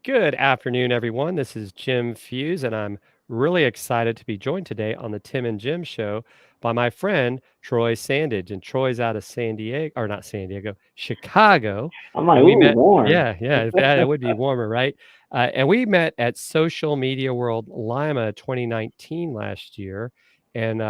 Good afternoon, everyone. This is Jim Fuse, and I'm really excited to be joined today on the Tim and Jim show by my friend Troy Sandidge. And Troy's out of San Diego, or not San Diego, Chicago. I'm like, And we ooh, met, warm. yeah, that would be warmer, right? And we met at Social Media World Lima 2019 last year. And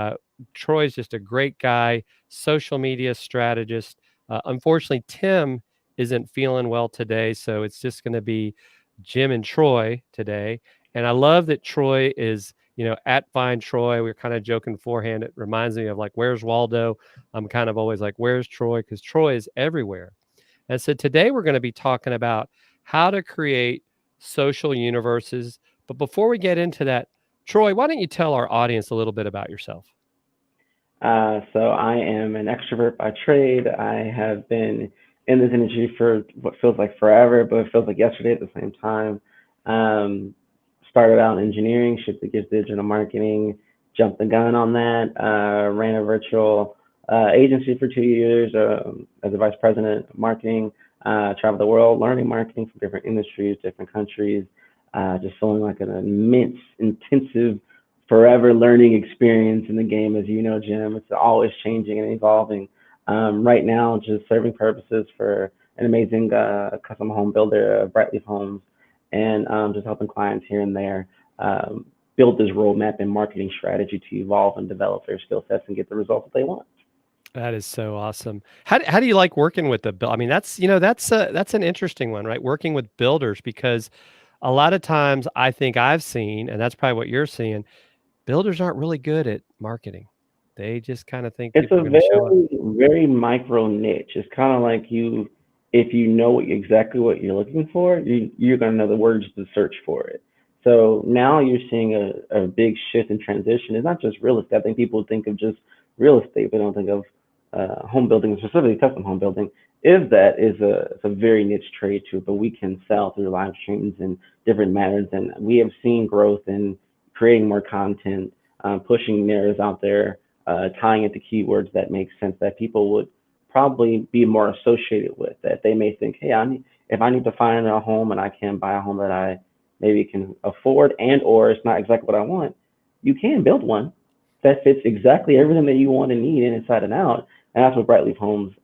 Troy's just a great guy, social media strategist. Unfortunately, Tim isn't feeling well today, so it's just going to be Jim and Troy today. And I love that Troy is, at Find Troy. We were kind of joking beforehand. It reminds me of like, where's Waldo? I'm kind of always like, where's Troy? Because Troy is everywhere. And so today we're going to be talking about how to create social universes. But before we get into that, Troy, why don't you tell our audience a little bit about yourself? So I am an extrovert by trade. I have been in this industry for what feels like forever, but it feels like yesterday at the same time. Um, Started out in engineering, shifted gears to digital marketing, jumped the gun on that, ran a virtual agency for 2 years as a vice president of marketing, traveled the world learning marketing from different industries, different countries, just feeling like an immense, intensive forever learning experience in the game, as you know, Jim. It's always changing and evolving. Right now, just serving purposes for an amazing custom home builder, Brightleaf Homes, and just helping clients here and there build this roadmap and marketing strategy to evolve and develop their skill sets and get the results that they want. That is so awesome. How do you like working with the build? I mean, that's an interesting one, right? Working with builders because a lot of times I think I've seen, and that's probably what you're seeing, builders aren't really good at marketing. They just kind of think It's people a are going to show up. very micro niche. It's kind of like if you know exactly what you're looking for, you're gonna know the words to search for it. So now you're seeing a big shift and transition. It's not just real estate. I think people think of just real estate, but don't think of home building, specifically custom home building. Is that is it's a very niche trade too, but we can sell through live streams and different matters, and we have seen growth in creating more content, pushing narratives out there, tying it to keywords that make sense that people would probably be more associated with. That they may think, hey, if I need to find a home and I can buy a home that I maybe can afford and or it's not exactly what I want, you can build one that fits exactly everything that you want and need inside and out. And that's what Brightleaf Homes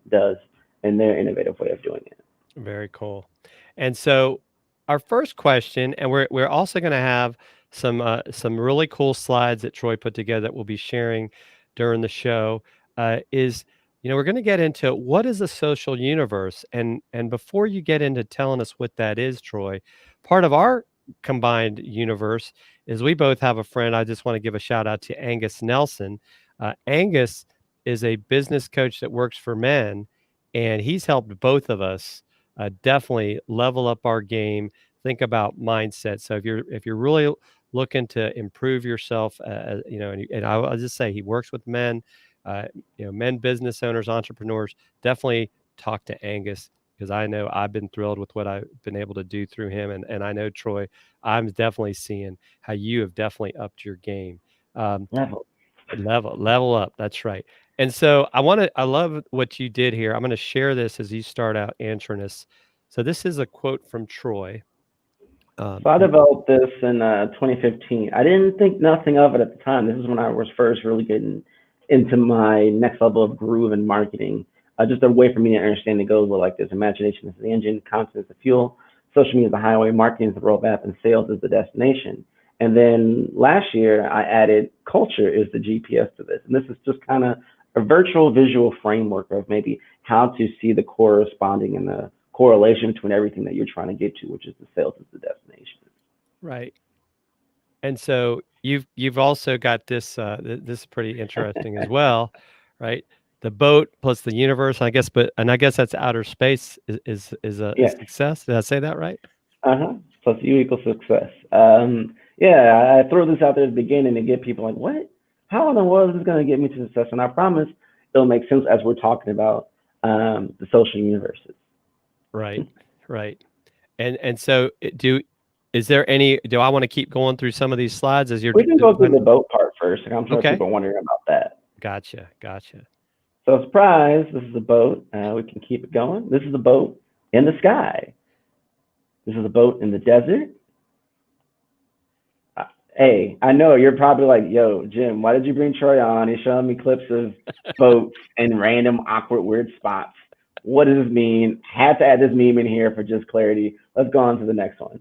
does in their innovative way of doing it. Very cool. And so our first question, and we're also going to have some really cool slides that Troy put together that we'll be sharing during the show. Is we're going to get into what is a social universe, and before you get into telling us what that is, Troy, part of our combined universe is we both have a friend. I just want to give a shout out to Angus Nelson. Angus is a business coach that works for men, and he's helped both of us definitely level up our game. Think about mindset. So if you're really looking to improve yourself, and I'll just say he works with men, uh, men business owners, entrepreneurs. Definitely talk to Angus because I know I've been thrilled with what I've been able to do through him, and I know Troy, I'm definitely seeing how you have definitely upped your game. Um, Level. level up. That's right. And so I love what you did here. I'm going to share this as you start out answering us. So this is a quote from Troy. So I And developed this in 2015. I didn't think nothing of it at the time. This is when I was first really getting into my next level of groove in marketing. Just a way for me to understand it goes like this: imagination is the engine, content is the fuel, social media is the highway, marketing is the roadmap, and sales is the destination. And then last year I added culture is the GPS to this, and this is just kind of a virtual visual framework of maybe how to see the corresponding and the correlation between everything that you're trying to get to, which is the sales is the destination. right. And so you've also got this this is pretty interesting as well, right? The boat plus the universe, I guess, and I guess that's outer space is a Yes. success. Did I say that right? Uh-huh. Plus you equals success. Yeah, I throw this out there at the beginning to get people like, what? How in the world is this going to get me to success? And I promise it'll make sense as we're talking about the social universes. Right. Right. And so is there any do I want to keep going through some of these slides as you're We can go through defining? the boat part first. Like I'm sure Okay. people are wondering about that. Gotcha. Gotcha. So surprise, this is a boat. We can keep it going. This is a boat in the sky. This is a boat in the desert. Hey, I know you're probably like, yo, Jim, why did you bring Troy on? He's showing me clips of boats and random awkward, weird spots. What does this mean? Had to add this meme in here for just clarity. Let's go on to the next one.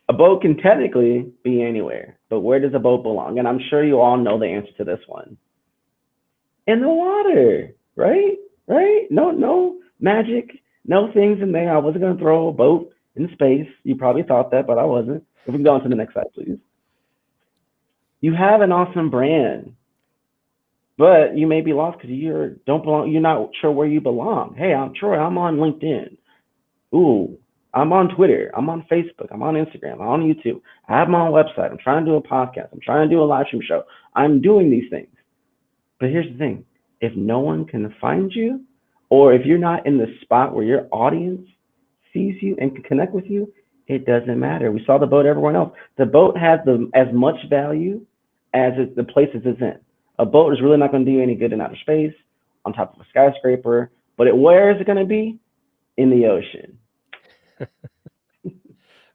A boat can technically be anywhere, but where does a boat belong? And I'm sure you all know the answer to this one. In the water, right? Right? No magic, no things in there. I wasn't gonna throw a boat in space. You probably thought that, but I wasn't. If we can go on to the next slide, please. You have an awesome brand, but you may be lost because you don't belong. You're not sure where you belong. Hey, I'm Troy. I'm on LinkedIn. Ooh, I'm on Twitter. I'm on Facebook. I'm on Instagram. I'm on YouTube. I have my own website. I'm trying to do a podcast. I'm trying to do a live stream show. I'm doing these things. But here's the thing. If no one can find you, or if you're not in the spot where your audience sees you and can connect with you, it doesn't matter. We saw the boat, everyone else. The boat has as much value as the places it's in. A boat is really not going to do you any good in outer space, on top of a skyscraper. But where is it going to be? In the ocean.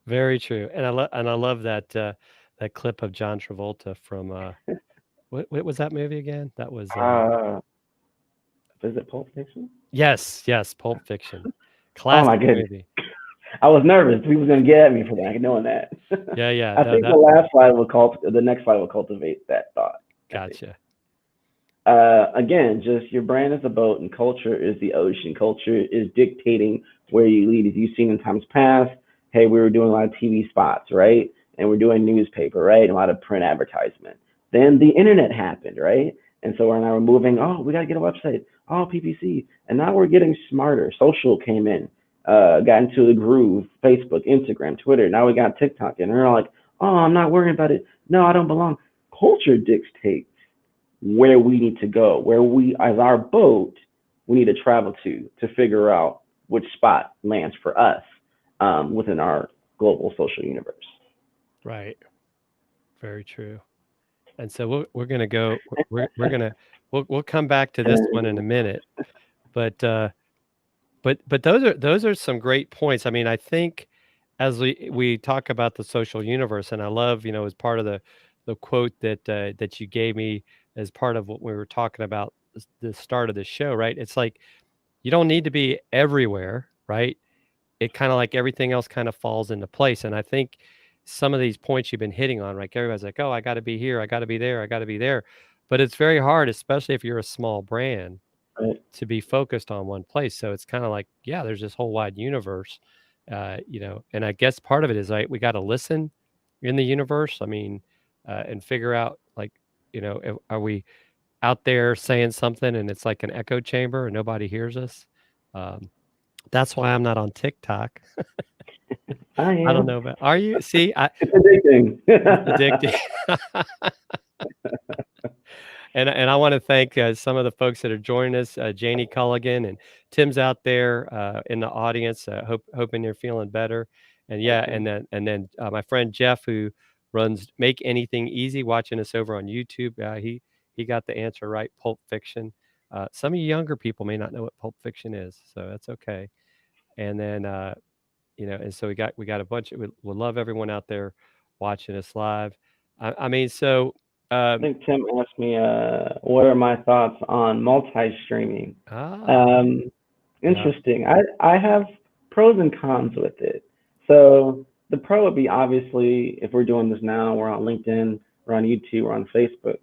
Very true. And I love that that clip of John Travolta from what was that movie again? That was Is it Pulp Fiction? yes, Pulp Fiction. Oh my Classic goodness. movie. I was nervous. People were going to get at me for that, knowing that. Yeah. I No, think the next slide will cultivate that thought. gotcha. Again, just your brand is a boat and culture is the ocean. Culture is dictating where you lead. As you've seen in times past, hey, we were doing a lot of TV spots, right? And we're doing newspaper, right? And a lot of print advertisement. Then the internet happened, right? And so we're now moving, oh, we got to get a website. Oh, PPC. And now we're getting smarter. Social came in, got into the groove, Facebook, Instagram, Twitter. Now we got TikTok. And we're like, oh, I'm not worrying about it. No, I don't belong. Culture dictates where we need to go, where we, as our boat, we need to travel to figure out which spot lands for us within our global social universe. Right. Very true. And so we're gonna go. We're gonna we'll come back to this one in a minute. But but those are some great points. I mean, I think as we talk about the social universe, and I love, as part of the quote that you gave me as part of what we were talking about the start of the show, right? It's like you don't need to be everywhere, right? It kind of like everything else kind of falls into place. And I think some of these points you've been hitting on, right? Everybody's like, oh, I got to be here, I got to be there, I got to be there. But it's very hard, especially if you're a small brand, Right. to be focused on one place. So it's kind of like, yeah, there's this whole wide universe, and I guess part of it is like we got to listen in the universe. I mean, and figure out like, are we out there saying something and it's like an echo chamber and nobody hears us? Um, that's why I'm not on TikTok. I I don't am. know, but are you? See, It's addicting. it's addicting. And I want to thank some of the folks that are joining us, Janie Culligan and Tim's out there in the audience. Hoping you're feeling better. And yeah, Okay. and then my friend Jeff, who runs Make Anything Easy, watching us over on YouTube. He got the answer right. Pulp Fiction. Some of you younger people may not know what Pulp Fiction is, so that's okay. And then and so we got a bunch. We love everyone out there watching us live. I mean, so I think Tim asked me, what are my thoughts on multi-streaming? ah, Um, yeah, Interesting. I have pros and cons with it. So the pro would be obviously if we're doing this now, we're on LinkedIn, we're on YouTube, we're on Facebook.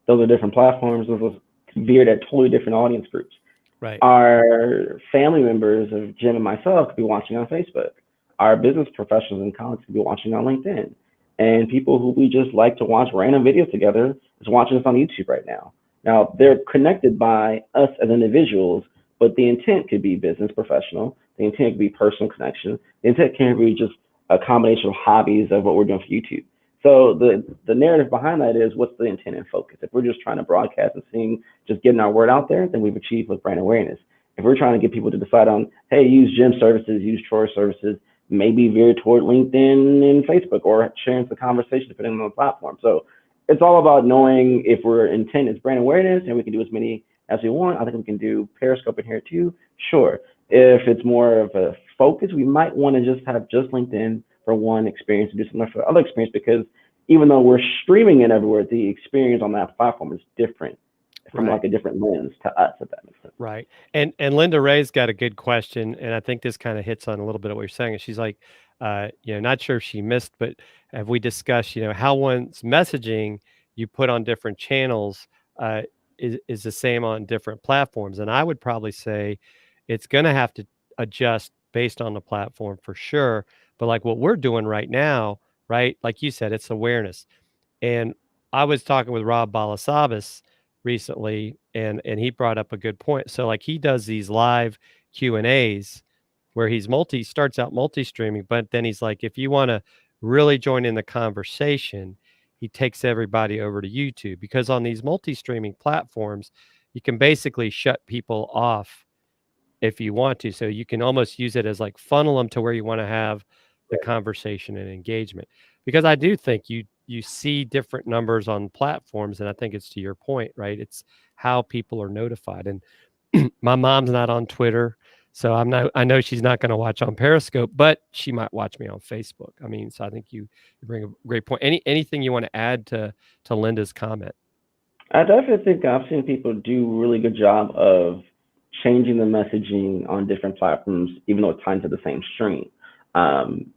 Those are different platforms. Those are veered at totally different audience groups. right, Our family members of Jim and myself could be watching on Facebook. Our business professionals and colleagues could be watching on LinkedIn. And people who we just like to watch random videos together is watching us on YouTube right now. Now, they're connected by us as individuals, but the intent could be business professional. The intent could be personal connection. The intent can be just a combination of hobbies of what we're doing for YouTube. So the narrative behind that is what's the intent and focus. If we're just trying to broadcast and seeing, just getting our word out there, then we've achieved with brand awareness. If we're trying to get people to decide on, hey, use Jim services, use Troy services, maybe veer toward LinkedIn and Facebook or sharing the conversation depending on the platform. So it's all about knowing if we're intent is brand awareness and we can do as many as we want. I think we can do Periscope in here too. Sure. If it's more of a focus, we might want to just have just LinkedIn for one experience and do something for other experience, because even though we're streaming it everywhere, the experience on that platform is different from Right. like a different lens to us, if that makes sense. Right. And Linda Ray's got a good question, and I think this kind of hits on a little bit of what you're saying. And she's like, not sure if she missed, but have we discussed, how one's messaging you put on different channels uh, is the same on different platforms? And I would probably say it's going to have to adjust based on the platform for sure. But like what we're doing right now, right? Like you said, it's awareness. And I was talking with Rob Balasabas recently, and he brought up a good point. So like he does these live Q&As where starts out multi-streaming, but then he's like, if you want to really join in the conversation, he takes everybody over to YouTube, because on these multi-streaming platforms, you can basically shut people off if you want to. So you can almost use it as like funnel them to where you want to have the conversation and engagement. Because I do think you see different numbers on platforms, and I think it's to your point, right? It's how people are notified. And my mom's not on Twitter, so I know she's not going to watch on Periscope, but she might watch me on Facebook. I mean, so I think you bring a great point. Anything you want to add to Linda's comment? I definitely think I've seen people do a really good job of changing the messaging on different platforms, even though it's tied to the same stream.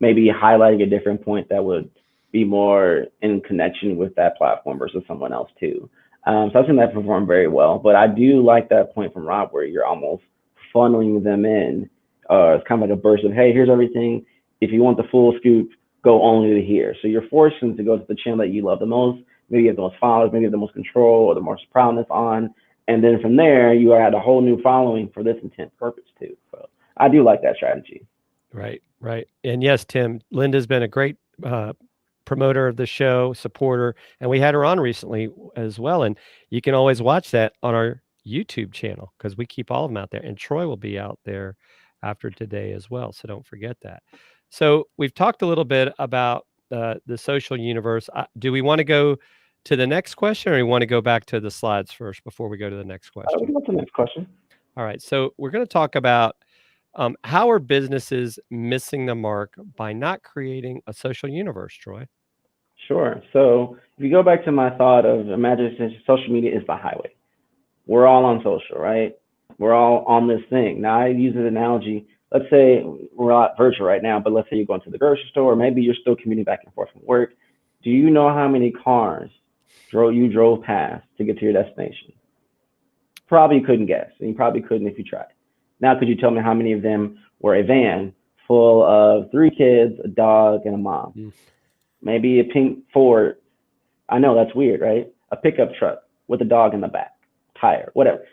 Maybe highlighting a different point that would be more in connection with that platform versus someone else too. So I've seen that perform very well. But I do like that point from Rob where you're almost funneling them in. It's kind of like a burst of, hey, here's everything. If you want the full scoop, go only to here. So you're forcing them to go to the channel that you love the most. Maybe you have the most followers, maybe you have the most control or the most proudness on. And then from there, you add a whole new following for this intent purpose too. So I do like that strategy. Right, right. And yes, Tim, Linda's been a great promoter of the show, supporter, and we had her on recently as well. And you can always watch that on our YouTube channel because we keep all of them out there. And Troy will be out there after today as well. So don't forget that. So we've talked a little bit about the social universe. Do we want to go to the next question, or we want to go back to the slides first before we go to the next We question? can go to the next question. All right. So we're going to talk about how are businesses missing the mark by not creating a social universe, Troy? Sure. So if you go back to my thought of imagine social media is the highway. We're all on social, right? We're all on this thing. Now I use an analogy. Let's say we're not virtual right now, but let's say you're going to the grocery store, or maybe you're still commuting back and forth from work. Do you know how many cars you drove past to get to your destination? Probably couldn't guess, and you probably couldn't if you tried. Now, could you tell me how many of them were a van full of three kids, a dog, and a mom? Mm. Maybe a pink Ford. I know that's weird, right? A pickup truck with a dog in the back, tire, whatever.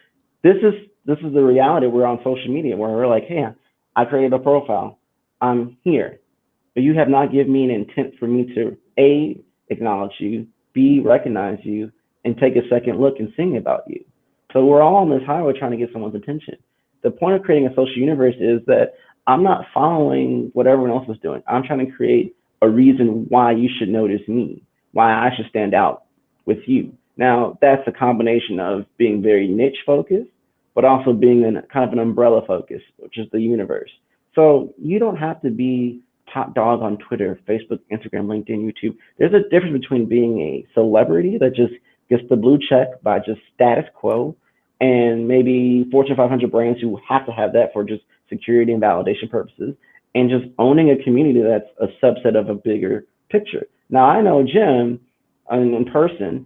This is the reality. We're on social media where we're like, hey, I created a profile. I'm here, but you have not given me an intent for me to A, acknowledge you, B, recognize you, and take a second look and sing about you. So we're all on this highway trying to get someone's attention. The point of creating a social universe is that I'm not following what everyone else is doing. I'm trying to create a reason why you should notice me, why I should stand out with you. Now, that's a combination of being very niche focused, but also being in kind of an umbrella focus, which is the universe. So you don't have to be top dog on Twitter, Facebook, Instagram, LinkedIn, YouTube. There's a difference between being a celebrity that just gets the blue check by just status quo, and maybe Fortune 500 brands who have to have that for just security and validation purposes, and just owning a community that's a subset of a bigger picture. Now, I know Jim in person.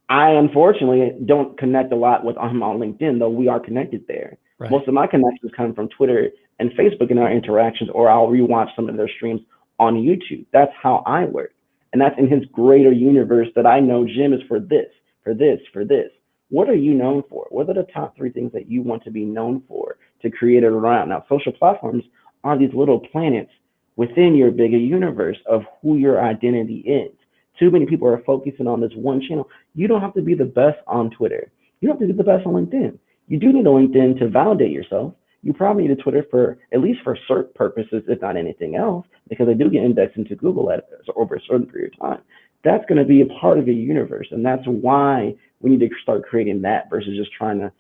I unfortunately don't connect a lot with him on LinkedIn, though we are connected there. Right. Most of my connections come from Twitter and Facebook in our interactions, or I'll rewatch some of their streams on YouTube. That's how I work. And that's in his greater universe that I know Jim is for this, for this, for this. What are you known for? What are the top three things that you want to be known for to create it around? Now, social platforms are these little planets within your bigger universe of who your identity is. Too many people are focusing on this one channel. You don't have to be the best on Twitter. You don't have to be the best on LinkedIn. You do need a LinkedIn to validate yourself. You probably need a Twitter for at least for search purposes, if not anything else, because they do get indexed into Google over a certain period of time. That's going to be a part of your universe, and that's why we need to start creating that versus just trying to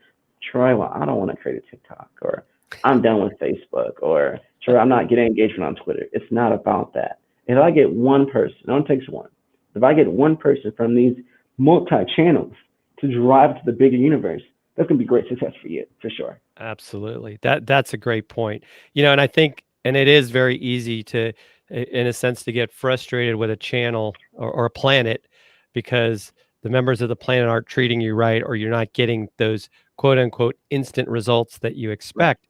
try. Well, I don't want to create a TikTok, or I'm done with Facebook, or sure, I'm not getting engagement on Twitter. It's not about that. If I get one person, it only takes one. If I get one person from these multi-channels to drive to the bigger universe, that's gonna be great success for you, for sure. Absolutely. That's a great point. And I think and it is very easy to in a sense to get frustrated with a channel or a planet because the members of the planet aren't treating you right or you're not getting those quote unquote instant results that you Right, expect.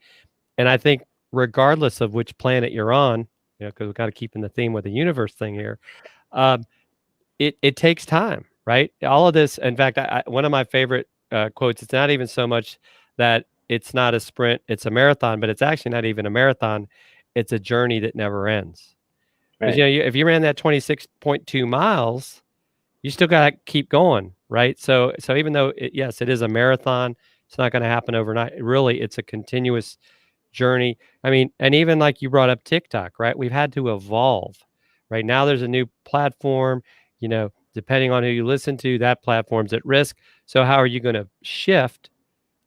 And I think regardless of which planet you're on, because we got to keep in the theme with the universe thing here, um, it takes time, right? All of this in fact, one of my favorite, quotes, it's not even so much that it's not a sprint, it's a marathon, but it's actually not even a marathon, it's a journey that never ends. Because, right. if you ran that 26.2 miles, you still gotta keep going, right? So even though yes, it is a marathon, it's not gonna happen overnight. Really, it's a continuous journey. I mean, and even like you brought up TikTok, right? We've had to evolve. Right now, there's a new platform. Depending on who you listen to, that platform's at risk. So how are you going to shift?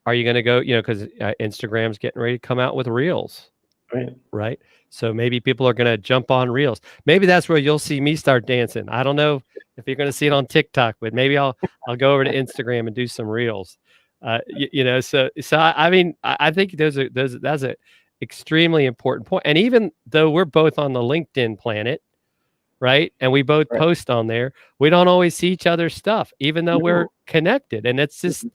Are you going to go? Because Instagram's getting ready to come out with Reels, Right. right? So maybe people are going to jump on Reels. Maybe that's where you'll see me start dancing. I don't know if you're going to see it on TikTok, but maybe I'll go over to Instagram and do some Reels. So I mean, I think that's a extremely important point. And even though we're both on the LinkedIn planet, right, and we both Right. post on there, we don't always see each other's stuff, even though we're No. connected. And it's just Mhm.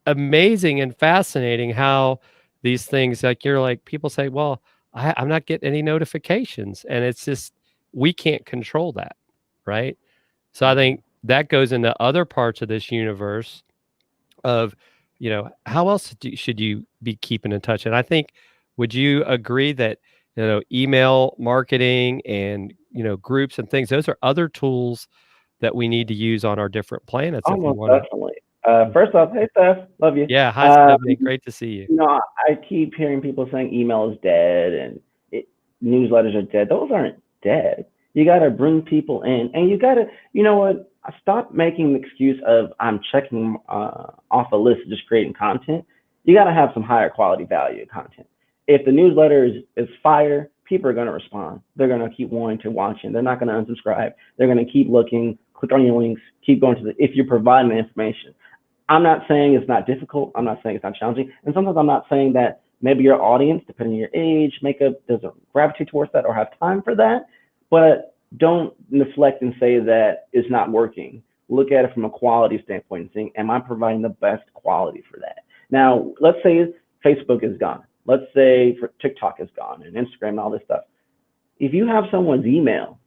amazing and fascinating how these things like you're like people say, "Well, I'm not getting any notifications," and it's just we can't control that, right? So I Mhm. think that goes into other parts of this universe of, how else should you be keeping in touch? And I think, would you agree that email marketing and groups and things, those are other tools that we need to use on our different planets if we Almost want to. definitely. First off, hey Steph, love you. Yeah, hi Um, Stephanie, great to see you. I keep hearing people saying email is dead and newsletters are dead. Those aren't dead. You got to bring people in, and you got to, you know what? Stop making the excuse of I'm checking off a list, of just creating content. You got to have some higher quality value content. If the newsletter is fire, people are going to respond. They're going to keep wanting to watch it. They're not going to unsubscribe. They're going to keep looking, click on your links, keep going to if you're providing the information. I'm not saying it's not difficult. I'm not saying it's not challenging. And sometimes I'm not saying that maybe your audience, depending on your age, makeup, doesn't gravitate towards that or have time for that. But don't neglect and say that it's not working. Look at it from a quality standpoint and saying, am I providing the best quality for that? Now, let's say Facebook is gone. Let's say TikTok is gone and Instagram and all this stuff. If you have someone's email,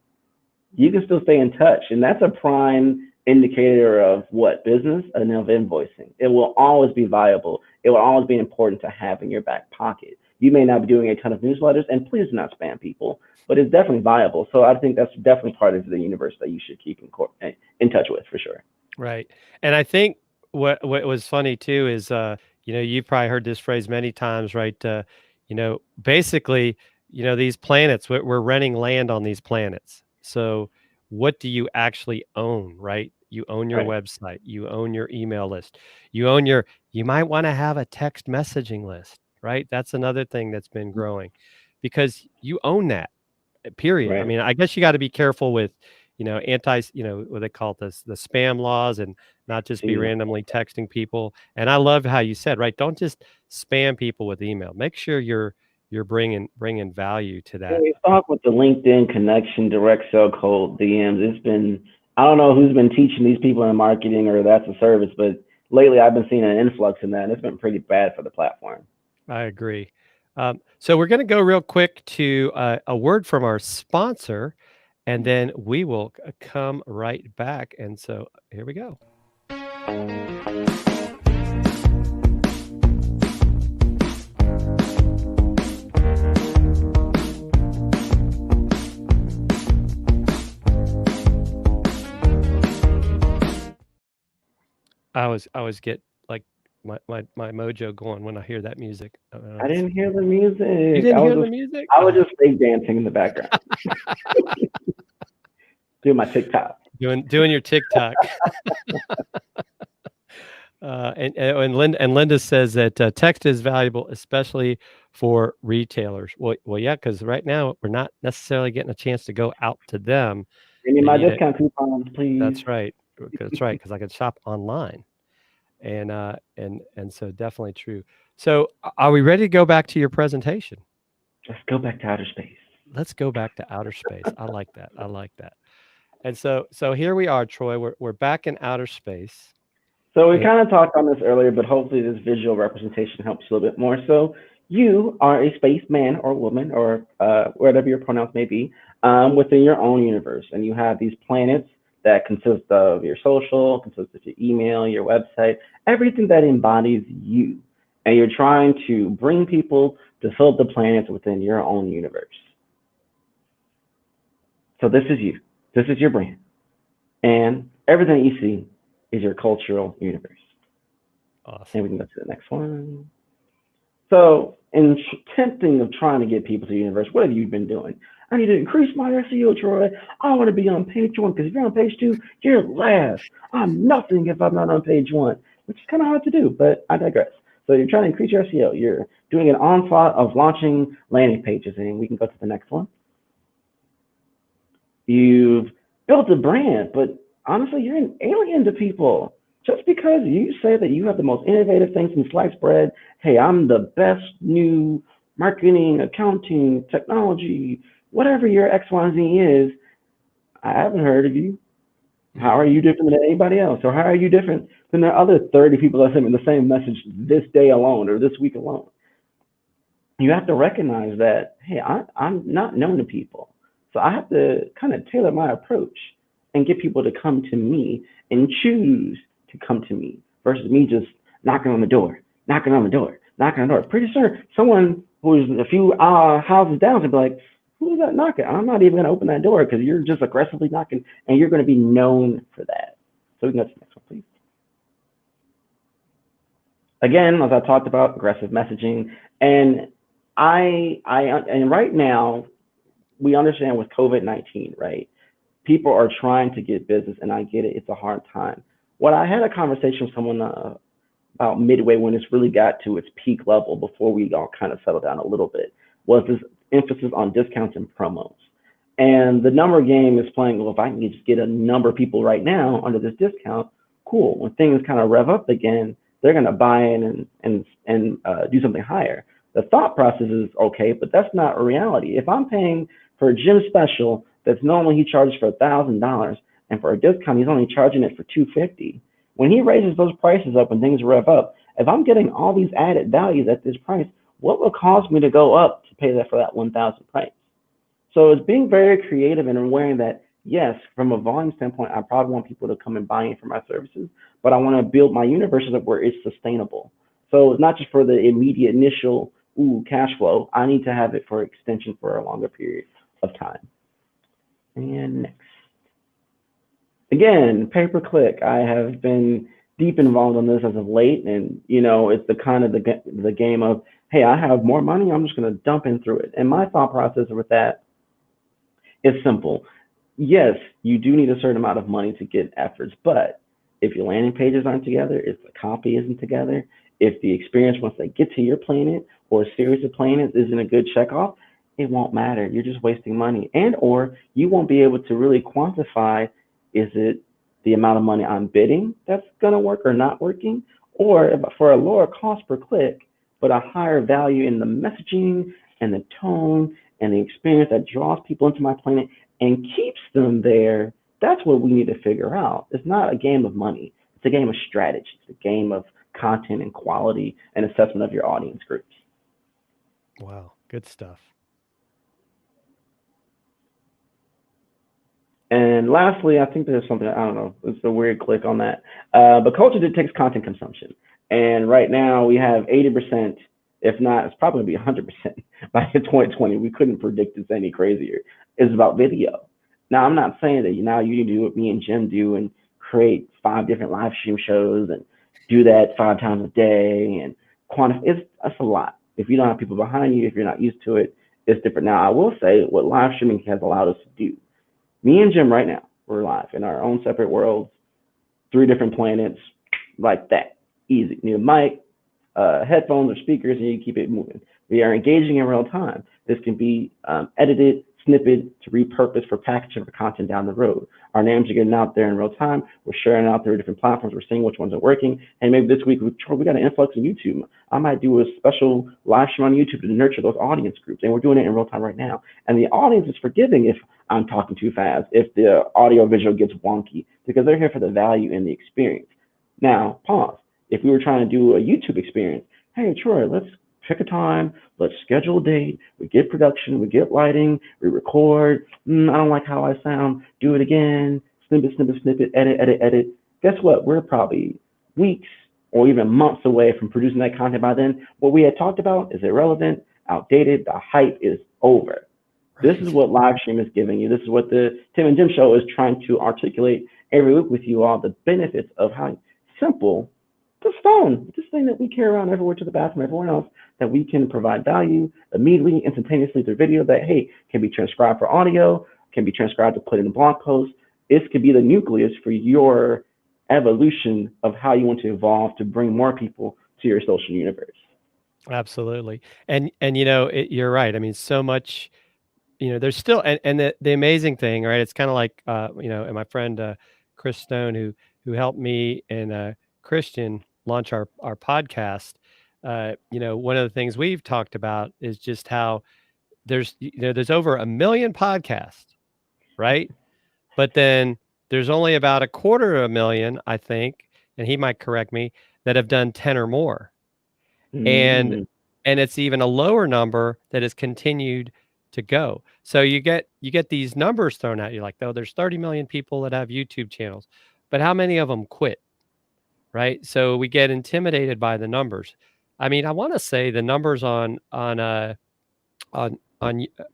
you can still stay in touch. And that's a prime indicator of what business and of invoicing. It will always be viable. It will always be important to have in your back pocket. You may not be doing a ton of newsletters, and please do not spam people, but it's definitely viable. So I think that's definitely part of the universe that you should keep in touch with for sure. Right. And I think what was funny too is you've probably heard this phrase many times, right? Basically, these planets, we're renting land on these planets. So what do you actually own, right? You own your Right, website, you own your email list, you might want to have a text messaging list, right? That's another thing that's been growing because you own that. Period. I right. mean, I guess you gotta be careful with, what they call this, the spam laws and not just be See, randomly texting people. And I love how you said, right, don't just spam people with email. Make sure you're bringing value to when that. we talk with the LinkedIn connection, direct sell cold DMs, it's been, I don't know who's been teaching these people in marketing or that's a service, but lately I've been seeing an influx in that, and it's been pretty bad for the platform. I agree. So we're gonna go real quick to a word from our sponsor, and then we will come right back. And so here we go. I always get like my mojo going when I hear that music. I didn't hear the You music. didn't hear the music? I was just fake dancing in the background, doing my TikTok. Doing your TikTok. And Linda says that text is valuable, especially for retailers. Well, yeah, because right now we're not necessarily getting a chance to go out to them. Give me They my need it. discount coupons, please. That's right. That's right. Because I can shop online, and so definitely true. So, are we ready to go back to your presentation? Let's go back to outer space. Let's go back to outer space. I like that. I like that. And so here we are, Troy. We're back in outer space. So we And kind of talked on this earlier, but hopefully this visual representation helps you a little bit more. So you are a spaceman or woman or whatever your pronouns may be within your own universe, and you have these planets that consist of your social, consist of your email, your website, everything that embodies you, and you're trying to bring people to fill up the planets within your own universe. So this is you. This is your brand, and everything that you see is your cultural universe. And awesome. we can go to the next one. So, in tempting of trying to get people to the universe, what have you been doing? I need to increase my SEO, Troy. I want to be on page one because if you're on page two, you're last. I'm nothing if I'm not on page one, which is kind of hard to do, but I digress. So, you're trying to increase your SEO. You're doing an onslaught of launching landing pages, and we can go to the next one. You've built a brand, but honestly, you're an alien to people. Just because you say that you have the most innovative things in sliced bread, hey, I'm the best new marketing, accounting, technology, whatever your X, Y, Z is, I haven't heard of you. How are you different than anybody else? Or how are you different than the other 30 people that sent me the same message this day alone or this week alone? You have to recognize that, hey, I'm not known to people. So I have to kind of tailor my approach and get people to come to me and choose to come to me versus me just knocking on the door, knocking on the door, knocking on the door. Pretty sure someone who's a few houses down would be like, who's that knocking? I'm not even going to open that door because you're just aggressively knocking and you're going to be known for that. So we can go to the next one, please. Again, as I talked about, aggressive messaging. And and right now, we understand with COVID-19, right? People are trying to get business, and I get it. It's a hard time. What I had a conversation with someone about midway when this really got to its peak level before we all kind of settled down a little bit was this emphasis on discounts and promos. And the number game is playing, well, if I can just get a number of people right now under this discount, cool. When things kind of rev up again, they're going to buy in and do something higher. The thought process is okay, but that's not a reality. If I'm paying for a gym special that's normally he charges for $1,000, and for a discount he's only charging it for $250. When he raises those prices up and things rev up, if I'm getting all these added values at this price, what will cause me to go up to pay that for that 1,000 price? So it's being very creative and aware that yes, from a volume standpoint, I probably want people to come and buy in for my services, but I want to build my universes up where it's sustainable. So it's not just for the immediate initial cash flow. I need to have it for extension for a longer period of time. And next, again, pay per click. I have been deep involved in this as of late, and it's the kind of the game of, hey, I have more money, I'm just going to dump in through it. And my thought process with that is simple. Yes, you do need a certain amount of money to get efforts, but if your landing pages aren't together, if the copy isn't together, if the experience once they get to your planet or a series of planets isn't a good checkoff, it won't matter. You're just wasting money, and or you won't be able to really quantify, is it the amount of money I'm bidding that's going to work or not working, or if, for a lower cost per click, but a higher value in the messaging and the tone and the experience that draws people into my planet and keeps them there. That's what we need to figure out. It's not a game of money. It's a game of strategy. It's a game of content and quality and assessment of your audience groups. Wow, good stuff. And lastly, I think there's something, I don't know, it's a weird click on that. But culture dictates content consumption. And right now we have 80%, if not, it's probably going to be 100% by 2020. We couldn't predict this any crazier. It's about video. Now, I'm not saying that now you need to do what me and Jim do and create 5 different live stream shows and do that 5 times a day and quantify. That's a lot. If you don't have people behind you, if you're not used to it, it's different. Now, I will say what live streaming has allowed us to do. Me and Jim right now, we're live in our own separate worlds, 3 different planets, like that. Easy. You need a mic, headphones or speakers, and you keep it moving. We are engaging in real time. This can be edited, snippet to repurpose for packaging for content down the road. Our names are getting out there in real time. We're sharing out there different platforms. We're seeing which ones are working. And maybe this week we got an influx in YouTube. I might do a special live stream on YouTube to nurture those audience groups. And we're doing it in real time right now. And the audience is forgiving if I'm talking too fast, if the audio visual gets wonky, because they're here for the value and the experience. Now, pause. If we were trying to do a YouTube experience, hey, Troy, let's pick a time, let's schedule a date, we get production, we get lighting, we record, I don't like how I sound, do it again, snippet, snippet, snippet, edit, edit, edit. Guess what? We're probably weeks or even months away from producing that content by then. What we had talked about is irrelevant, outdated, the hype is over. This is what live stream is giving you. This is what the Tim and Jim show is trying to articulate every week with you all, the benefits of how simple this phone, this thing that we carry around everywhere to the bathroom, everyone else, that we can provide value immediately, instantaneously through video that, hey, can be transcribed for audio, can be transcribed to put in a blog post. This could be the nucleus for your evolution of how you want to evolve to bring more people to your social universe. Absolutely. And you're right. I mean, so much, there's still, and the amazing thing, right? It's kind of like, and my friend, Chris Stone, who helped me and Christian launch our podcast. One of the things we've talked about is just how there's over 1 million podcasts, right? But then there's only about 250,000, I think, and he might correct me, that have done 10 or more. And Mm. it's even a lower number that has continued to go. So you get these numbers thrown at you like, oh, there's 30 million people that have YouTube channels, but how many of them quit? Right? So we get intimidated by the numbers. I mean, I want to say the numbers on on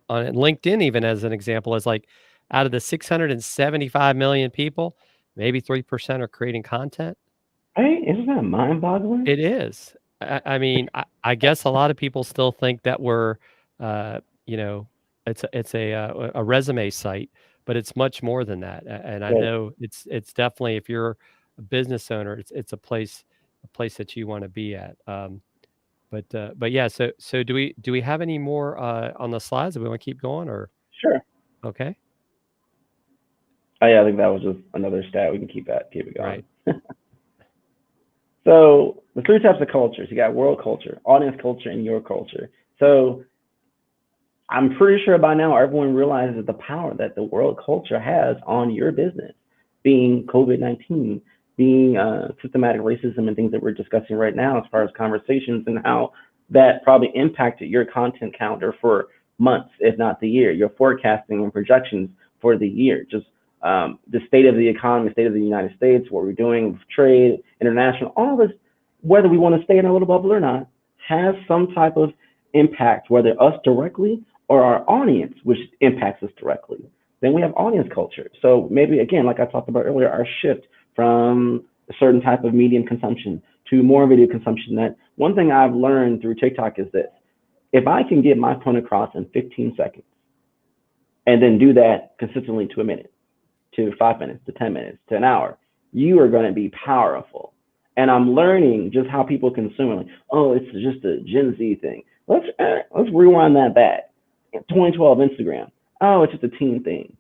LinkedIn, even as an example, is like out of the 675 million people, maybe 3% are creating content. Hey, isn't that mind-boggling? It is. I mean, I guess a lot of people still think that we're, you know, it's a resume site, but it's much more than that. And I Yes. know it's definitely, if you're a business owner, it's a place that you want to be at. But yeah. So do we have any more on the slides? Do we want to keep going or Sure. okay? Oh yeah, I think that was just another stat. We can keep it going. Right. So the three types of cultures, you got world culture, audience culture, and your culture. So I'm pretty sure by now everyone realizes the power that the world culture has on your business, being COVID-19, being systematic racism and things that we're discussing right now as far as conversations and how that probably impacted your content calendar for months, if not the year, your forecasting and projections for the year. Just the state of the economy, state of the United States, what we're doing with trade, international, all this, whether we want to stay in a little bubble or not, has some type of impact, whether us directly or our audience, which impacts us directly. Then we have audience culture. So maybe, again, like I talked about earlier, our shift from a certain type of medium consumption to more video consumption. That one thing I've learned through TikTok is this: if I can get my point across in 15 seconds and then do that consistently to a minute, to 5 minutes, to 10 minutes, to an hour, you are going to be powerful. And I'm learning just how people consume. Like, oh, it's just a Gen Z thing. Let's rewind that back. 2012 Instagram. Oh, it's just a teen thing.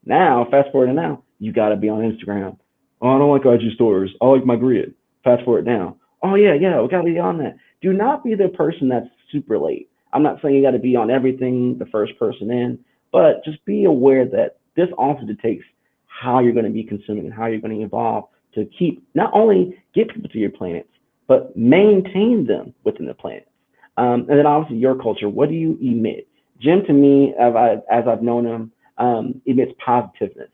Now, fast forward to now, you got to be on Instagram. Oh, I don't like IG stories. I like my grid. Fast forward now. Oh yeah, we got to be on that. Do not be the person that's super late. I'm not saying you got to be on everything, the first person in, but just be aware that this also dictates how you're going to be consuming and how you're going to evolve to keep, not only get people to your planets, but maintain them within the planets. And then obviously your culture, what do you emit? Jim, to me, as I've known him, emits positiveness,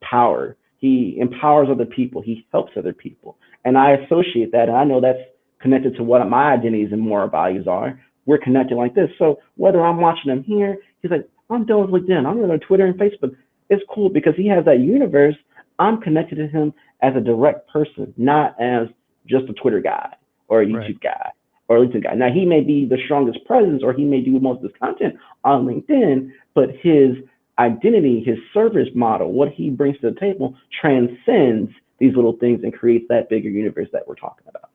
power. He empowers other people. He helps other people. And I associate that, and I know that's connected to what my identities and moral values are. We're connected like this. So whether I'm watching him here, he's like, I'm done with LinkedIn. I'm on Twitter and Facebook. It's cool because he has that universe. I'm connected to him as a direct person, not as just a Twitter guy or a YouTube guy or a LinkedIn guy. Now, he may be the strongest presence or he may do most of his content on LinkedIn, but his identity, his service model, what he brings to the table transcends these little things and creates that bigger universe that we're talking about.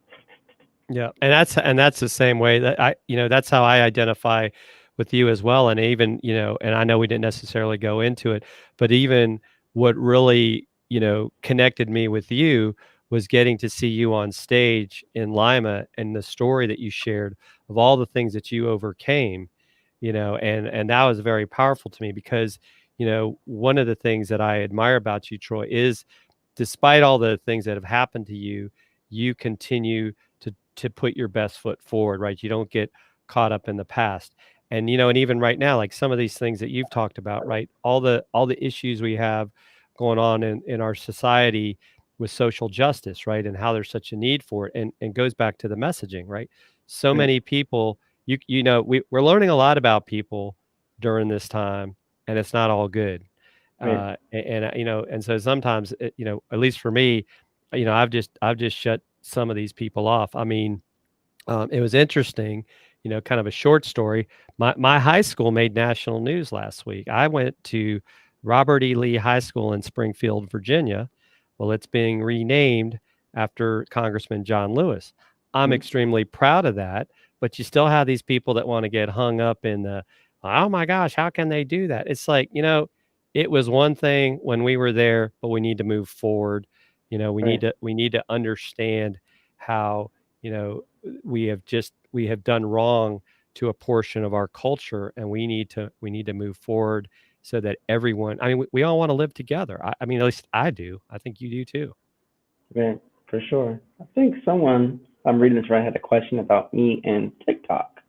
Yeah, and that's the same way that that's how I identify with you as well. And even, and I know we didn't necessarily go into it, but even what really, connected me with you was getting to see you on stage in Lima and the story that you shared of all the things that you overcame, and that was very powerful to me because, one of the things that I admire about you, Troy, is despite all the things that have happened to you, you continue to put your best foot forward, right? You don't get caught up in the past. And and even right now, like some of these things that you've talked about, right? All the issues we have going on in our society with social justice, right? And how there's such a need for it. And goes back to the messaging, right? So Right, many people, we're learning a lot about people during this time, and it's not all good. right, And so sometimes at least for me, I've just shut some of these people off. I mean, it was interesting, kind of a short story. My high school made national news last week. I went to Robert E. Lee High School in Springfield, Virginia. Well, it's being renamed after Congressman John Lewis. I'm mm, extremely proud of that, but you still have these people that want to get hung up in the, oh my gosh, how can they do that? It's like, it was one thing when we were there, but we need to move forward. We need right. to understand how, you know, we have done wrong to a portion of our culture, and we need to move forward so that everyone, I mean, we all want to live together. I mean, at least I do. I think you do too. Right, for sure. I think someone, I'm reading this right, had a question about me and TikTok.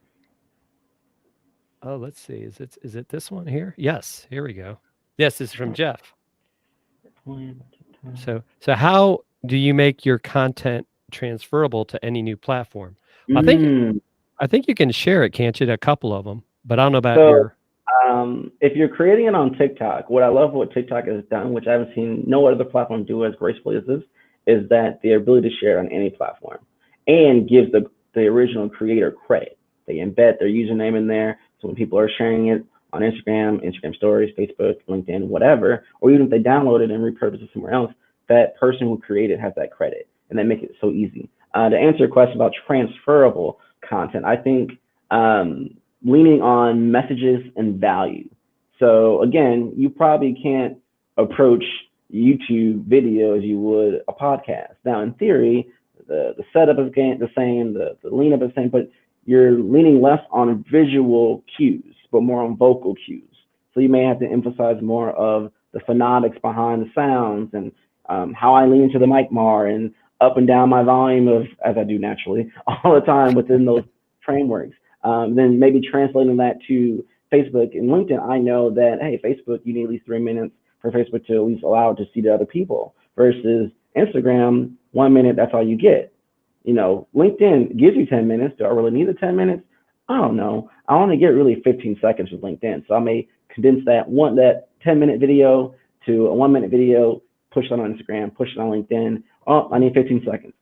Oh, let's see. Is it this one here? Yes, here we go. Yes, this is from Jeff. So how do you make your content transferable to any new platform? Well, Mm. I think you can share it, can't you? To a couple of them, but I don't know about So, your. if you're creating it on TikTok, what I love what TikTok has done, which I haven't seen no other platform do as gracefully as this, is that the ability to share it on any platform and give the original creator credit. They embed their username in there, so when people are sharing it on Instagram, Instagram Stories, Facebook, LinkedIn, whatever, or even if they download it and repurpose it somewhere else, that person who created has that credit, and that makes it so easy. To answer your question about transferable content, I think um, leaning on messages and value. So again, you probably can't approach YouTube video as you would a podcast. Now, in theory, the setup is the same, the lean up is the same, but you're leaning less on visual cues, but more on vocal cues. So you may have to emphasize more of the phonetics behind the sounds and how I lean into the mic more and up and down my volume of as I do naturally all the time within those frameworks. Then maybe translating that to Facebook and LinkedIn, I know that, hey, Facebook, you need at least 3 minutes for Facebook to at least allow it to see the other people versus Instagram, 1 minute, that's all you get. LinkedIn gives you 10 minutes. Do I really need the 10 minutes? I don't know. I only get really 15 seconds with LinkedIn. So I may condense that 10-minute video to a 1 minute video, push it on Instagram, push it on LinkedIn. Oh, I need 15 seconds.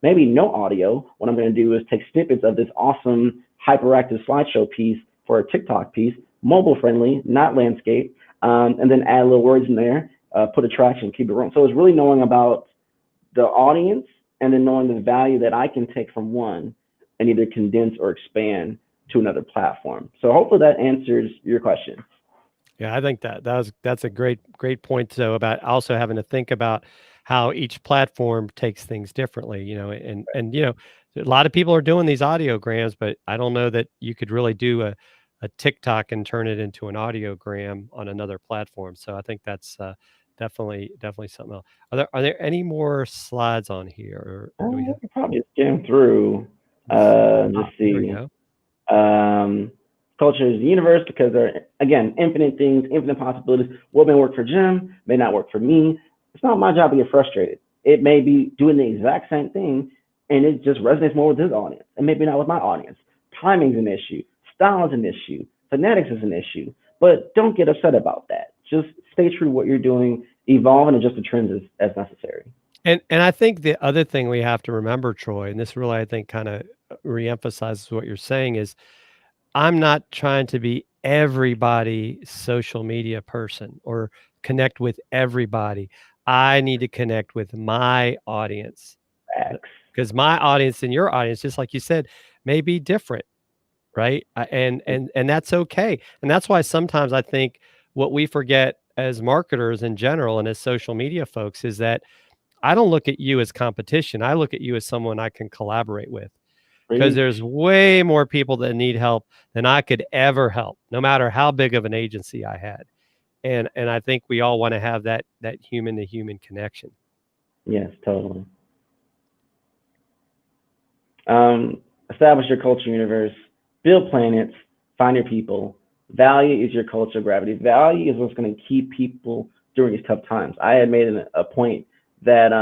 Maybe no audio. What I'm going to do is take snippets of this awesome hyperactive slideshow piece for a TikTok piece, mobile friendly, not landscape, and then add little words in there, put a traction, keep it rolling. So it's really knowing about the audience and then knowing the value that I can take from one and either condense or expand to another platform. So hopefully that answers your question. Yeah, I think that's a great point. So about also having to think about how each platform takes things differently, and a lot of people are doing these audiograms, but I don't know that you could really do a TikTok and turn it into an audiogram on another platform. So I think that's definitely something else. Are there any more slides on here, or do we I have? could probably skim through, Let's see. just Here we see. go. Um, Culture is the universe because there are, again, infinite things, infinite possibilities. What may work for Jim may not work for me. It's not my job to get frustrated. It may be doing the exact same thing and it just resonates more with his audience and maybe not with my audience. Timing's an issue. Style is an issue. Phonetics is an issue. But don't get upset about that. Just stay true to what you're doing, evolve and adjust the trends as necessary. And I think the other thing we have to remember, Troy, and this really I think kind of reemphasizes what you're saying is I'm not trying to be everybody's social media person or connect with everybody. I need to connect with my audience Facts. because my audience and your audience, just like you said, may be different, right? And that's okay. And that's why sometimes I think what we forget as marketers in general and as social media folks is that I don't look at you as competition. I look at you as someone I can collaborate with because Preach. there's way more people that need help than I could ever help, no matter how big of an agency I had. And I think we all want to have that human to human connection. Yes, totally. Um, establish your culture universe, build planets, find your people. Value is your culture of gravity. Value is what's going to keep people during these tough times. I had made a point that,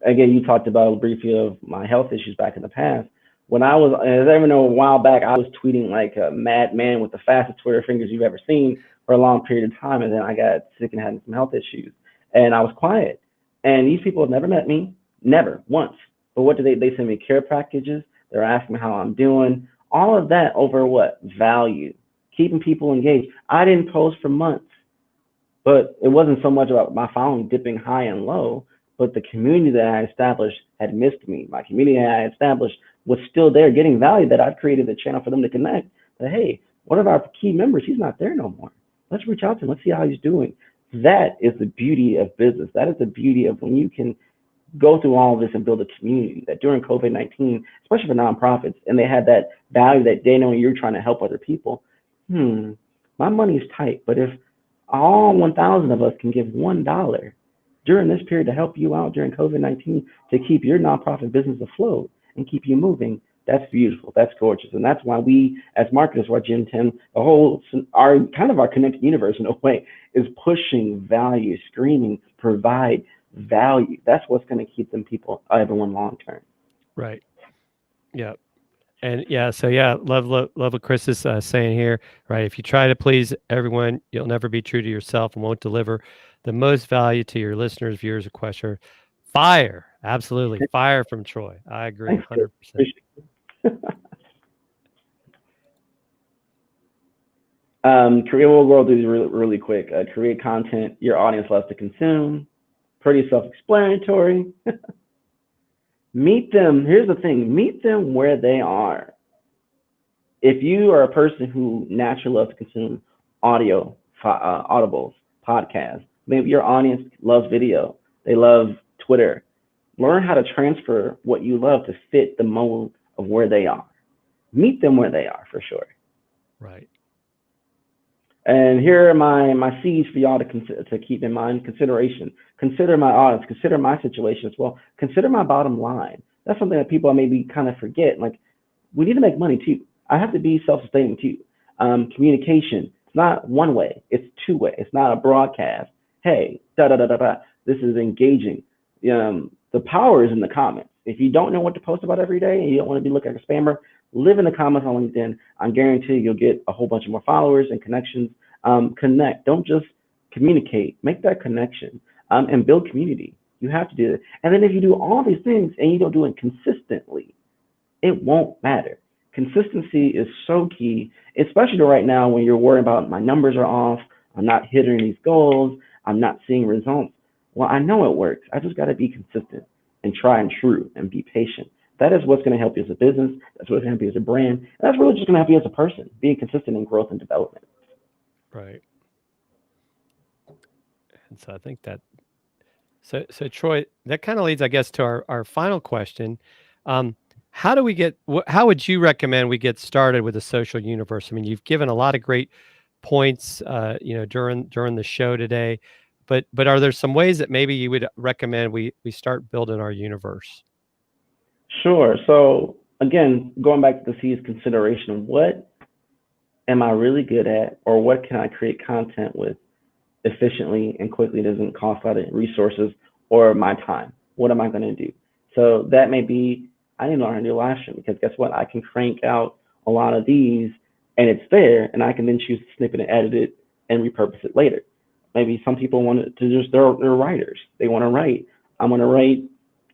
again, you talked about briefly of my health issues back in the past. When I was, as I know, a while back, I was tweeting like a madman with the fastest Twitter fingers you've ever seen for a long period of time. And then I got sick and had some health issues. And I was quiet. And these people have never met me, never, once. But what do they send me care packages? They're asking me how I'm doing. All of that over what? Value. Keeping people engaged. I didn't post for months, but it wasn't so much about my following dipping high and low, but the community that I established had missed me. My community that I established was still there getting value that I've created a channel for them to connect. That, hey, one of our key members, he's not there no more. Let's reach out to him. Let's see how he's doing. That is the beauty of business. That is the beauty of when you can go through all of this and build a community that during COVID-19, especially for nonprofits, and they had that value that they know you're trying to help other people. My money's tight, but if all 1,000 of us can give $1 during this period to help you out during COVID-19 to keep your nonprofit business afloat and keep you moving, that's beautiful. That's gorgeous. And that's why we, as marketers, why Jim Tim, the whole, our kind of our connected universe in a way, is pushing value, screaming, provide value. That's what's going to keep them people, everyone long term. Right. Yeah. And yeah, so yeah, love what Chris is saying here, right? If you try to please everyone, you'll never be true to yourself and won't deliver the most value to your listeners, viewers, or questioner. Fire, absolutely, fire from Troy. I agree, Thanks, Chris. 100%. Create, we'll do this really, really quick. Create content your audience loves to consume. Pretty self-explanatory. Meet them. Here's the thing. Meet them where they are. If you are a person who naturally loves to consume audio, audibles, podcasts, maybe your audience loves video. They love Twitter. Learn how to transfer what you love to fit the mode of where they are. Meet them where they are for sure. Right. And here are my C's for y'all to keep in mind. Consideration. Consider my audience. Consider my situation as well. Consider my bottom line. That's something that people maybe kind of forget. Like, we need to make money too. I have to be self-sustaining too. Communication. It's not one way. It's two way. It's not a broadcast. Hey, da da da da da. This is engaging. The power is in the comments. If you don't know what to post about every day and you don't want to be looking like a spammer, live in the comments on LinkedIn. I guarantee you'll get a whole bunch of more followers and connections. Connect. Don't just communicate. Make that connection and build community. You have to do it. And then if you do all these things and you don't do it consistently, it won't matter. Consistency is so key, especially right now when you're worried about my numbers are off, I'm not hitting these goals, I'm not seeing results. Well, I know it works. I just got to be consistent and try and true and be patient. That is what's going to help you as a business. That's what's going to help you as a brand. And that's really just going to help you as a person, being consistent in growth and development. Right. And so I think that so Troy, that kind of leads, I guess, to our final question. How do we get? How would you recommend we get started with the social universe? I mean, you've given a lot of great points, during the show today, but are there some ways that maybe you would recommend we start building our universe? Sure. So again, going back to the C's consideration, what am I really good at, or what can I create content with efficiently and quickly, doesn't cost a lot of resources or my time? What am I going to do? So that may be, I need to learn how to do live stream, because guess what? I can crank out a lot of these and it's there, and I can then choose to snip it and edit it and repurpose it later. Maybe some people want to just, they're writers. They want to write. I'm going to write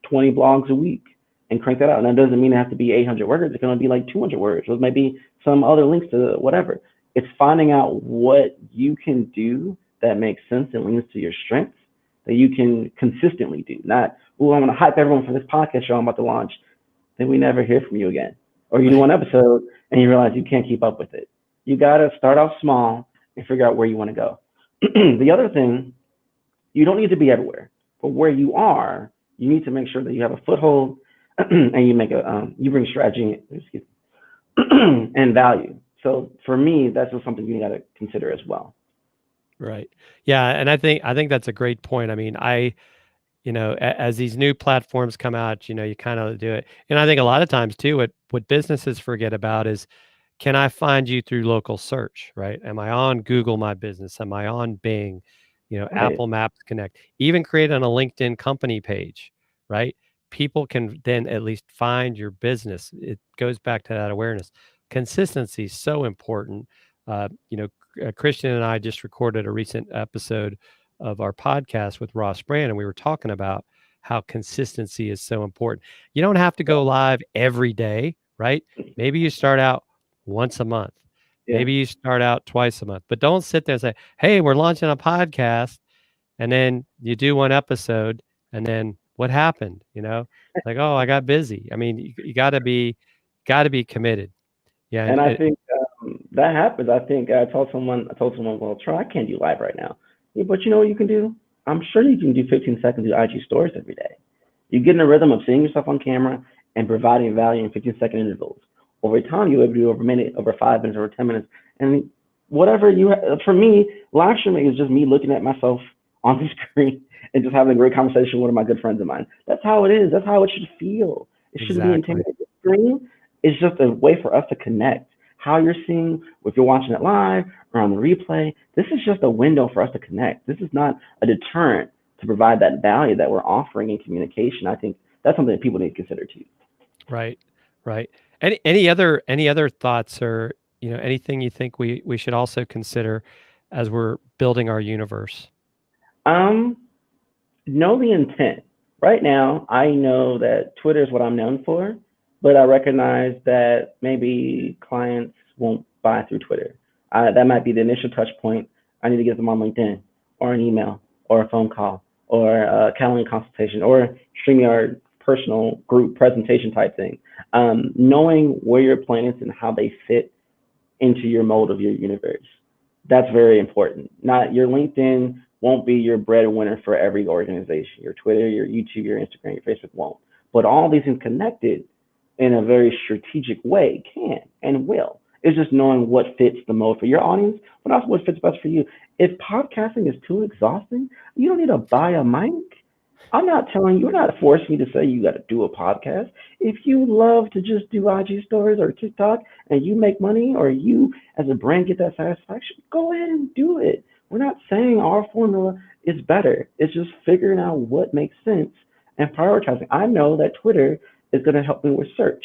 20 blogs a week and crank that out. And that doesn't mean it has to be 800 words. It's going to be like 200 words. Or maybe some other links to whatever. It's finding out what you can do that makes sense and leans to your strengths that you can consistently do. Not, oh, I'm going to hype everyone for this podcast show I'm about to launch. Then we never hear from you again. Or you do one episode and you realize you can't keep up with it. You got to start off small and figure out where you want to go. The other thing, you don't need to be everywhere, but where you are, you need to make sure that you have a foothold and you bring strategy and value. So for me, that's just something you got to consider as well. Right. Yeah, and I think that's a great point. I mean, as these new platforms come out, you kind of do it. And I think a lot of times too, what businesses forget about is, can I find you through local search, right? Am I on Google My Business? Am I on Bing? Right. Apple Maps Connect, even creating a LinkedIn company page, right? People can then at least find your business. It goes back to that awareness. Consistency is so important. Uh, you know, Christian and I just recorded a recent episode of our podcast with Ross Brand, and we were talking about how consistency is so important. You don't have to go live every day, right? Maybe you start out once a month. Yeah. Maybe you start out twice a month, but don't sit there and say, "Hey, we're launching a podcast," and then you do one episode, and then what happened? Like, oh, I got busy. I mean, you got to be committed. Yeah, And I think that happens. I think I told someone, well, Troy, I can't do live right now. Yeah, but you know what you can do? I'm sure you can do 15 seconds of IG stories every day. You get in a rhythm of seeing yourself on camera and providing value in 15-second intervals. Over time, you'll be able to do over a minute, over 5 minutes, over 10 minutes. And whatever for me, live streaming is just me looking at myself on the screen and just having a great conversation with one of my good friends of mine. That's how it is. That's how it should feel. It shouldn't be exactly. intimidating. The screen is just a way for us to connect. How you're seeing, if you're watching it live or on the replay, this is just a window for us to connect. This is not a deterrent to provide that value that we're offering in communication. I think that's something that people need to consider too. Right, right. Any other thoughts, or anything you think we should also consider as we're building our universe? Um, know the intent. Right now, I know that Twitter is what I'm known for, but I recognize that maybe clients won't buy through Twitter. That might be the initial touch point. I need to get them on LinkedIn or an email or a phone call or a calendar consultation or StreamYard personal group presentation type thing. Knowing where your planets and how they fit into your mold of your universe. That's very important. Not your LinkedIn won't be your breadwinner for every organization. Your Twitter, your YouTube, your Instagram, your Facebook won't. But all these things connected in a very strategic way can and will. It's just knowing what fits the most for your audience, but also what fits best for you. If podcasting is too exhausting, you don't need to buy a mic. I'm not telling you, you're not forcing me to say you got to do a podcast. If you love to just do IG stories or TikTok and you make money or you as a brand get that satisfaction, go ahead and do it. We're not saying our formula is better. It's just figuring out what makes sense and prioritizing. I know that Twitter is going to help me with search.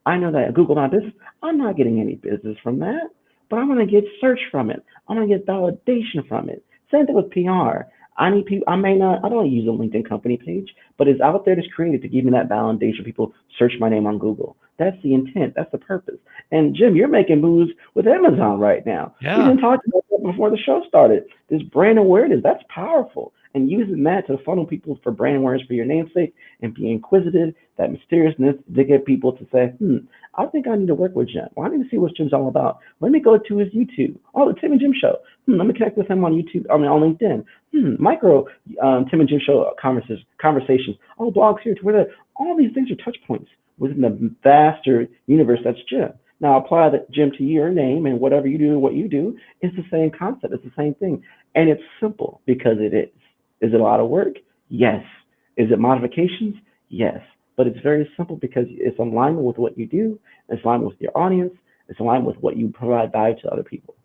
I know that Google My Business, I'm not getting any business from that, but I'm going to get search from it. I'm going to get validation from it. Same thing with PR. I need people. I don't use a LinkedIn company page, but it's out there that's created to give me that validation. People search my name on Google. That's the intent. That's the purpose. And Jim, you're making moves with Amazon right now. We Yeah. didn't talk about that before the show started. This brand awareness, that's powerful. And using that to funnel people for brand awareness for your namesake and be inquisitive, that mysteriousness to get people to say, I think I need to work with Jim. Well, I need to see what Jim's all about. Let me go to his YouTube. Oh, the Tim and Jim Show. Let me connect with him on YouTube, on LinkedIn. Micro Tim and Jim Show conversations. Oh, blogs here, Twitter. All these things are touch points within the vaster universe that's Jim. Now apply that Jim to your name and whatever you do and what you do. It's the same concept. It's the same thing. And it's simple because it is. Is it a lot of work? Yes. Is it modifications? Yes. But it's very simple because it's in alignment with what you do. It's aligned with your audience. It's aligned with what you provide value to other people.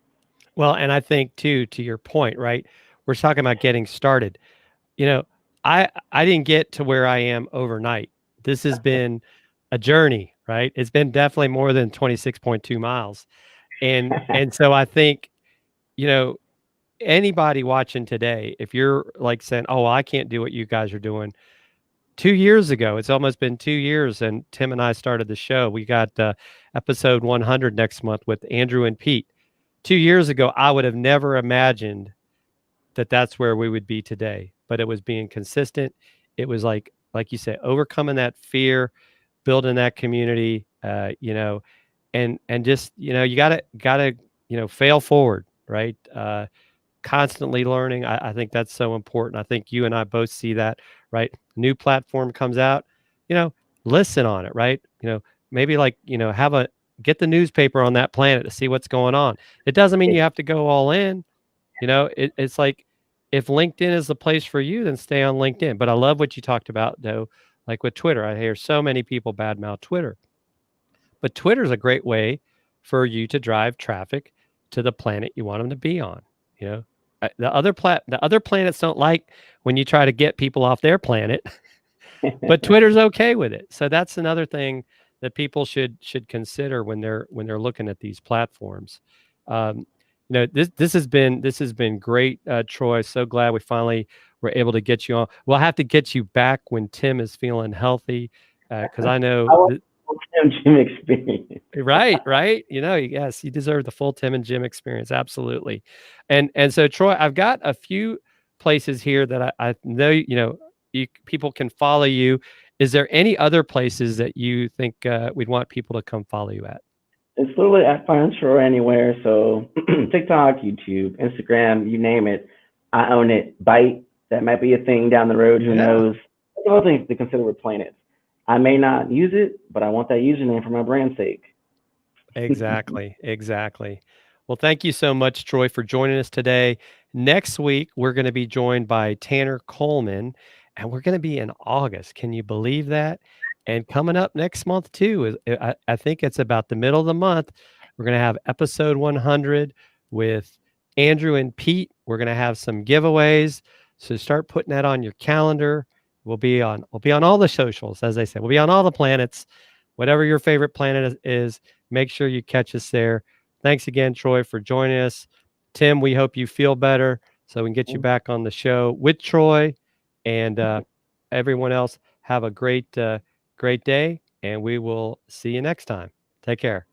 Well, and I think too, to your point, right? We're talking about getting started. You know, I didn't get to where I am overnight. This has been a journey, right? It's been definitely more than 26.2 miles. And so I think, you know, anybody watching today, if you're like saying, "Oh, I can't do what you guys are doing." 2 years ago, it's almost been 2 years, and Tim and I started the show. We got episode 100 next month with Andrew and Pete. 2 years ago, I would have never imagined that that's where we would be today. but it was being consistent. It was like you say, overcoming that fear, building that community, and just, you gotta, fail forward, right? Constantly learning. I think that's so important. I think you and I both see that, right? New platform comes out, you know, listen on it, right? Maybe like, have a get the newspaper on that planet to see what's going on. It doesn't mean you have to go all in. It's like if LinkedIn is the place for you, then stay on LinkedIn. But I love what you talked about though, like with Twitter. I hear so many people badmouth Twitter, but Twitter is a great way for you to drive traffic to the planet you want them to be on. You know, the other planets don't like when you try to get people off their planet, but Twitter's okay with it. So that's another thing that people should consider when they're looking at these platforms. Um, this has been great, Troy. So glad we finally were able to get you on. We'll have to get you back when Tim is feeling healthy, because I know I want th- the full gym experience. Right, right. Yes, you deserve the full Tim and Jim experience, absolutely. And so Troy, I've got a few places here that I know, people can follow you. Is there any other places that you think we'd want people to come follow you at? It's literally at Fine Shore anywhere. So TikTok, YouTube, Instagram, you name it, I own it. Bite, that might be a thing down the road. Who Yeah. knows? That's all things to consider with planets. I may not use it, but I want that username for my brand's sake. Exactly, exactly. Well, thank you so much, Troy, for joining us today. Next week, we're going to be joined by Tanner Coleman, and we're going to be in August. Can you believe that? And coming up next month, too, I think it's about the middle of the month. We're going to have episode 100 with Andrew and Pete. We're going to have some giveaways. So start putting that on your calendar. We'll be on all the socials, as I said. We'll be on all the planets. Whatever your favorite planet is, make sure you catch us there. Thanks again, Troy, for joining us. Tim, we hope you feel better so we can get you back on the show with Troy. And everyone else, have a great day, and we will see you next time. Take care.